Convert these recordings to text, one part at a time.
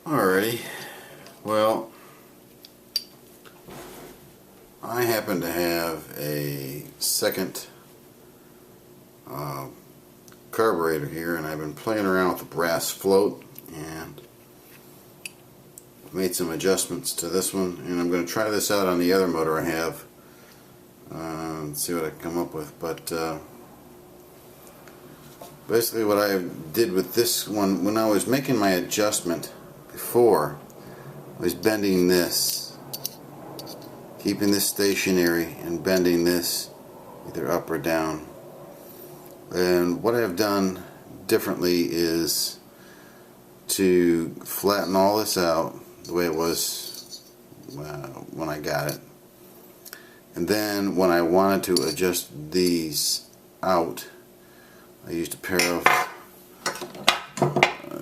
Alrighty, well, I happen to have a second carburetor here, and I've been playing around with the brass float and made some adjustments to this one, and I'm going to try this out on the other motor I have and see what I can come up with. But basically what I did with this one, when I was making my adjustment before, I was bending this, keeping this stationary and bending this either up or down. And what I've done differently is to flatten all this out the way it was when I got it, and then when I wanted to adjust these out, I used a pair of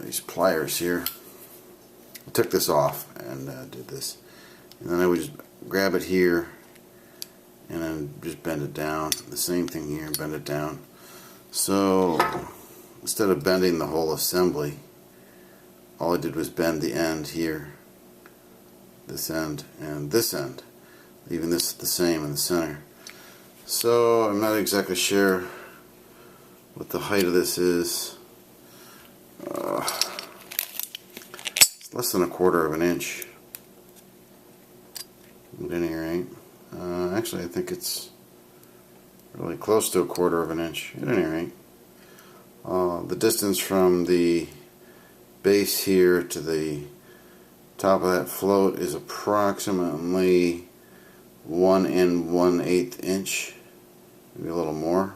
these pliers here. I took this off and did this, and then I would just grab it here and then just bend it down. The same thing here, bend it down. So instead of bending the whole assembly, all I did was bend the end here, this end and this end, leaving this the same in the center. So I'm not exactly sure what the height of this is. It's less than 1/4 of an inch. At any rate, actually I think it's really close to 1/4 of an inch. At any rate, the distance from the base here to the top of that float is approximately 1 1/8 inch, maybe a little more.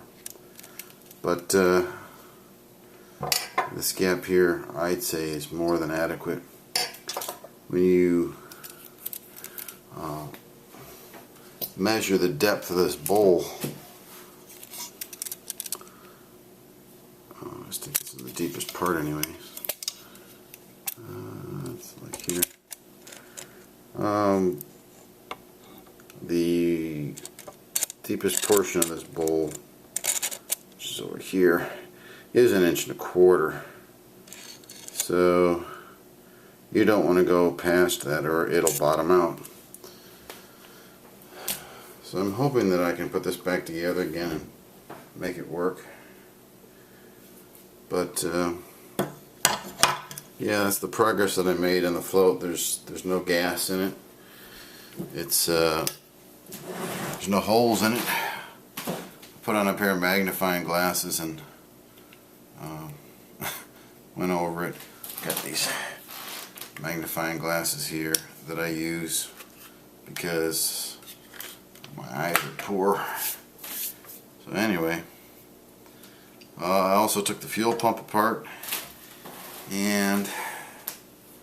But this gap here, I'd say, is more than adequate. When you measure the depth of this bowl, I just think it's in the deepest part anyways. It's like here. The deepest portion of this bowl, which is over here, is 1 1/4 inches. So you don't want to go past that or it'll bottom out. So I'm hoping that I can put this back together again and make it work. But yeah, that's the progress that I made on the float. There's no gas in it. It's there's no holes in it. I put on a pair of magnifying glasses and went over it. Got these magnifying glasses here that I use because my eyes are poor. So anyway, I also took the fuel pump apart, and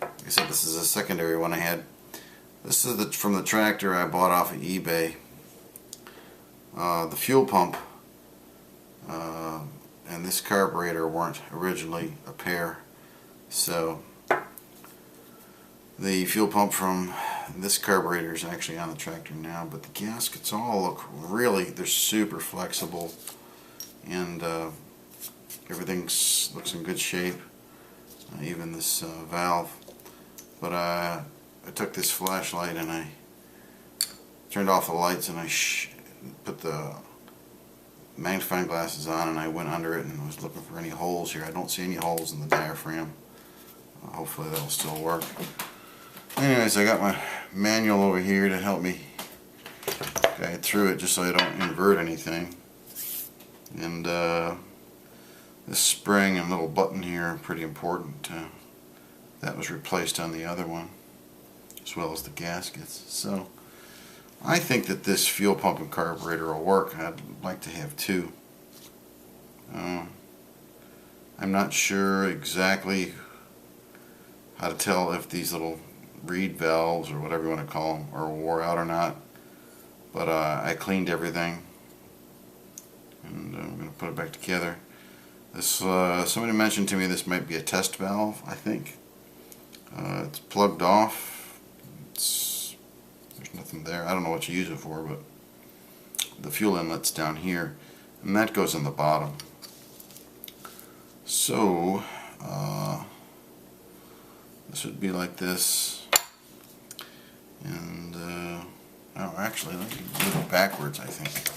like I said, this is a secondary one I had. This is from the tractor I bought off of eBay. The fuel pump and this carburetor weren't originally a pair, so the fuel pump from this carburetor is actually on the tractor now, but the gaskets all look they're super flexible, and everything looks in good shape, even this valve. But I took this flashlight and I turned off the lights, and I put the magnifying glasses on, and I went under it and was looking for any holes here. I don't see any holes in the diaphragm. Hopefully that'll still work. Anyways, I got my manual over here to help me guide through it just so I don't invert anything. And this spring and little button here are pretty important. That was replaced on the other one, as well as the gaskets. So I think that this fuel pump and carburetor will work. I'd like to have two. I'm not sure exactly how to tell if these little reed valves, or whatever you want to call them, are wore out or not, but I cleaned everything, and I'm going to put it back together. This somebody mentioned to me this might be a test valve. I think it's plugged off. There's nothing there. I don't know what you use it for, but the fuel inlet's down here, and that goes in the bottom. So this would be like this, and oh, actually, let me do it backwards, I think.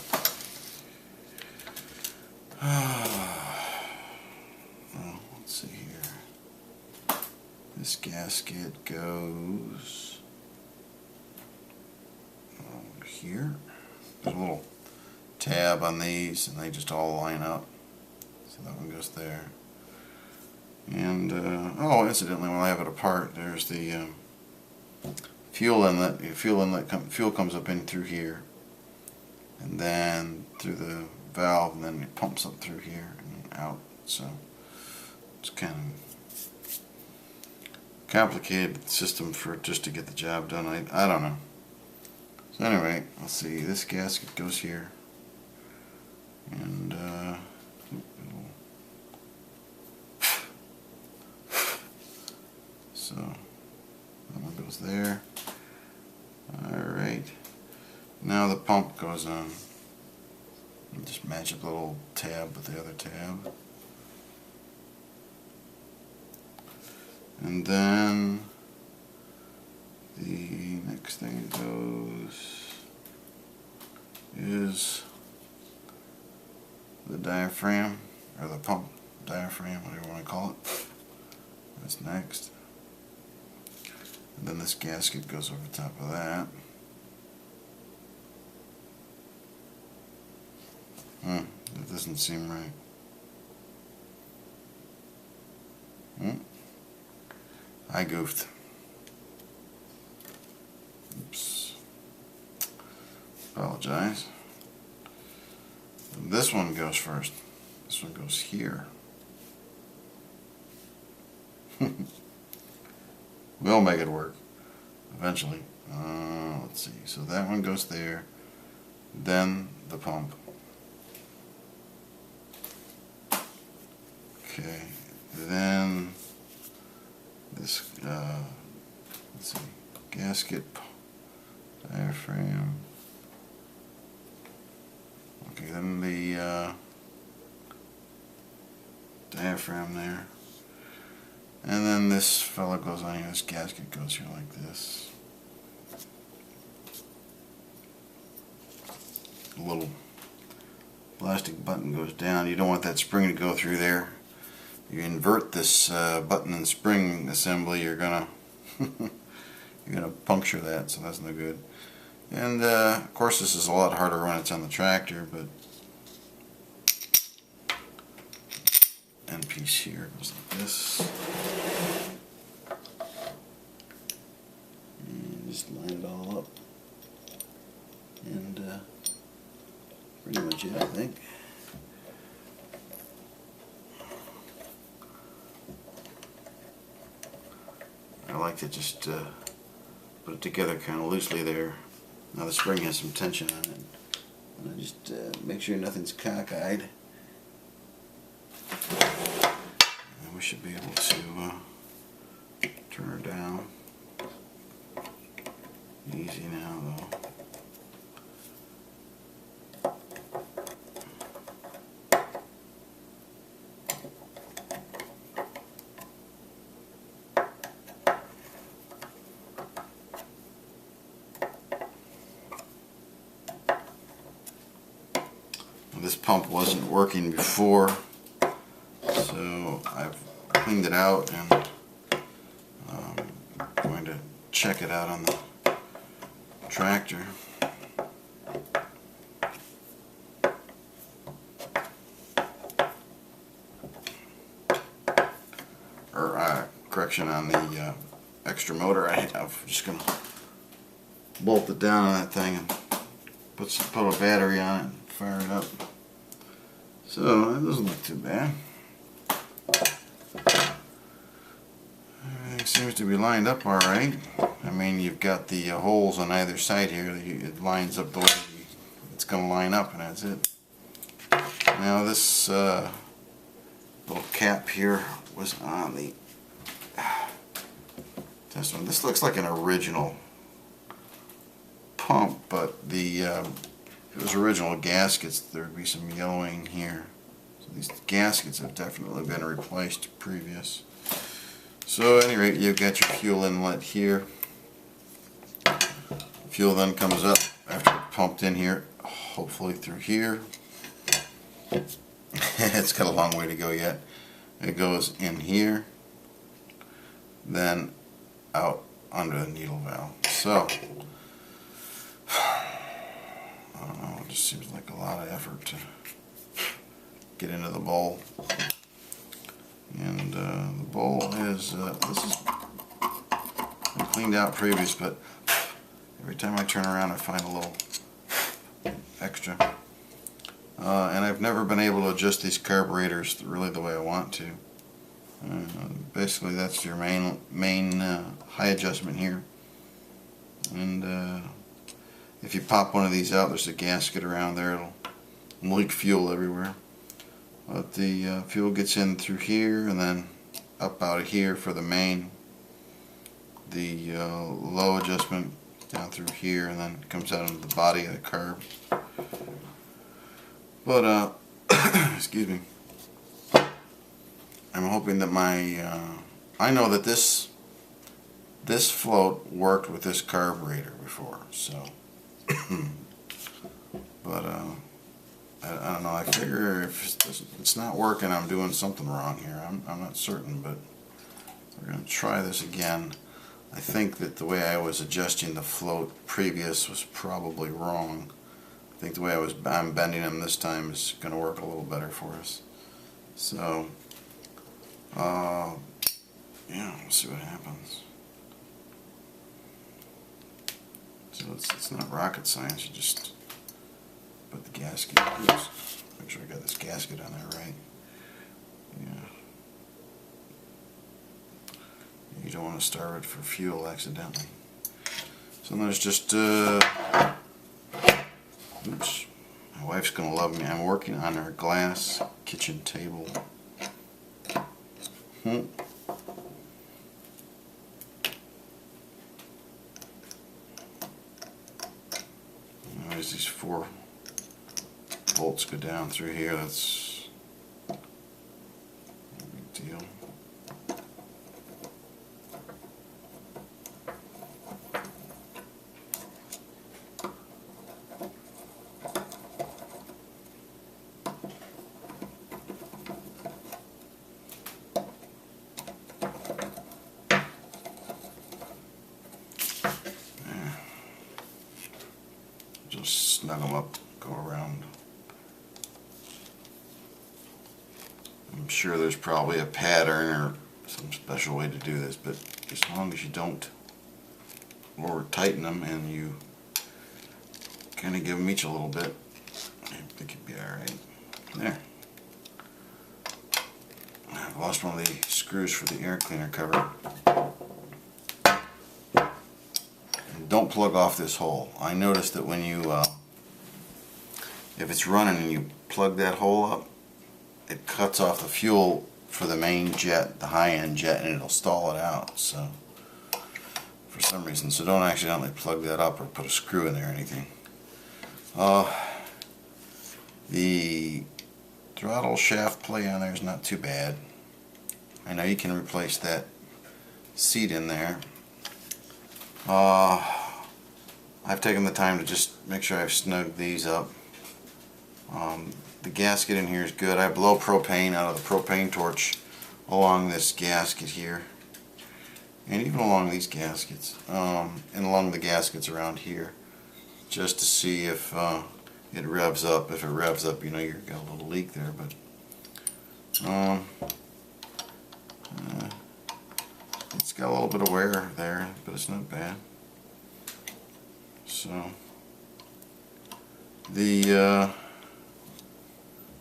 Well, let's see here. This gasket goes over here. There's a little tab on these, and they just all line up. So that one goes there. And oh, incidentally, when I have it apart, there's the fuel inlet. Fuel comes up in through here, and then through the valve, and then it pumps up through here and out. So it's kind of complicated system for just to get the job done. I don't know. So anyway, let's see. This gasket goes here, and so that one goes there. Alright, now the pump goes on. And just match up the little tab with the other tab. And then the next thing that goes is the diaphragm, or the pump diaphragm, whatever you want to call it. That's next. And then this gasket goes over top of that. That doesn't seem right. I goofed. Oops. Apologize. And this one goes first. This one goes here. We'll make it work eventually. Let's see. So that one goes there. Then the pump. Okay. Then this. Let's see. Gasket, diaphragm. Okay. Then the diaphragm there. And then this fella goes on here, this gasket goes here like this. A little plastic button goes down. You don't want that spring to go through there. You invert this button and spring assembly, you're gonna puncture that, so that's no good. And of course this is a lot harder when it's on the tractor, but end piece here goes like this. And just line it all up. And pretty much it, I think. I like to just put it together kind of loosely there. Now the spring has some tension on it. And I just make sure nothing's cockeyed. And we should be able to turn her down. Easy now though. This pump wasn't working before, so I've cleaned it out and I'm going to check it out on the tractor. Or correction, on the extra motor I have. I'm just going to bolt it down on that thing and put a battery on it and fire it up. So that doesn't look too bad. Everything seems to be lined up alright. I mean, you've got the holes on either side here. It lines up the way it's going to line up, and that's it. Now this little cap here was on the test one. This looks like an original pump, but the if it was original gaskets, there would be some yellowing here. So these gaskets have definitely been replaced previous. So at any rate, you've got your fuel inlet here. Fuel then comes up after it's pumped in here, hopefully through here. It's got a long way to go yet. It goes in here, then out under the needle valve. So, I don't know, it just seems like a lot of effort to get into the bowl. And the bowl is, this is been cleaned out previous, but every time I turn around I find a little extra. And I've never been able to adjust these carburetors really the way I want to. Basically that's your main high adjustment here. And if you pop one of these out, there's a gasket around there, it'll leak fuel everywhere. But the fuel gets in through here and then up out of here for the main. The low adjustment down through here and then comes out into the body of the carb. But excuse me, I'm hoping that my I know that this float worked with this carburetor before, so but I don't know, I figure if it's not working, I'm doing something wrong here. I'm not certain, but we're going to try this again. I think that the way I was adjusting the float previous was probably wrong. I think the way I'm bending them this time is going to work a little better for us. So, yeah, we'll see what happens. So it's not rocket science. You just put the gasket. Oops, make sure I got this gasket on there right. Yeah. You don't want to starve it for fuel accidentally. So there's just oops, my wife's gonna love me. I'm working on our glass kitchen table. There's these 4 bolts go down through here. That's no big deal. Just snug them up, go around. I'm sure there's probably a pattern or some special way to do this, but as long as you don't over tighten them and you kind of give them each a little bit, I think you'd be alright. There. I've lost one of the screws for the air cleaner cover. Don't plug off this hole. I noticed that when you, if it's running and you plug that hole up, it cuts off the fuel for the main jet, the high-end jet, and it'll stall it out. So, for some reason, so don't accidentally plug that up or put a screw in there or anything. The throttle shaft play on there is not too bad. I know you can replace that seat in there. I've taken the time to just make sure I've snugged these up. The gasket in here is good. I blow propane out of the propane torch along this gasket here, and even along these gaskets, and along the gaskets around here, just to see if it revs up. If it revs up, you know you've got a little leak there, but it's got a little bit of wear there, but it's not bad. So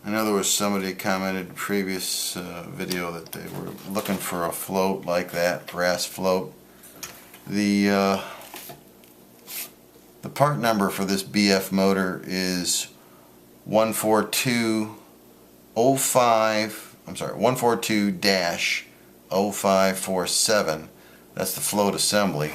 I know there was somebody commented in a previous video that they were looking for a float like that, brass float. The part number for this BF motor is 142-0547. That's the float assembly.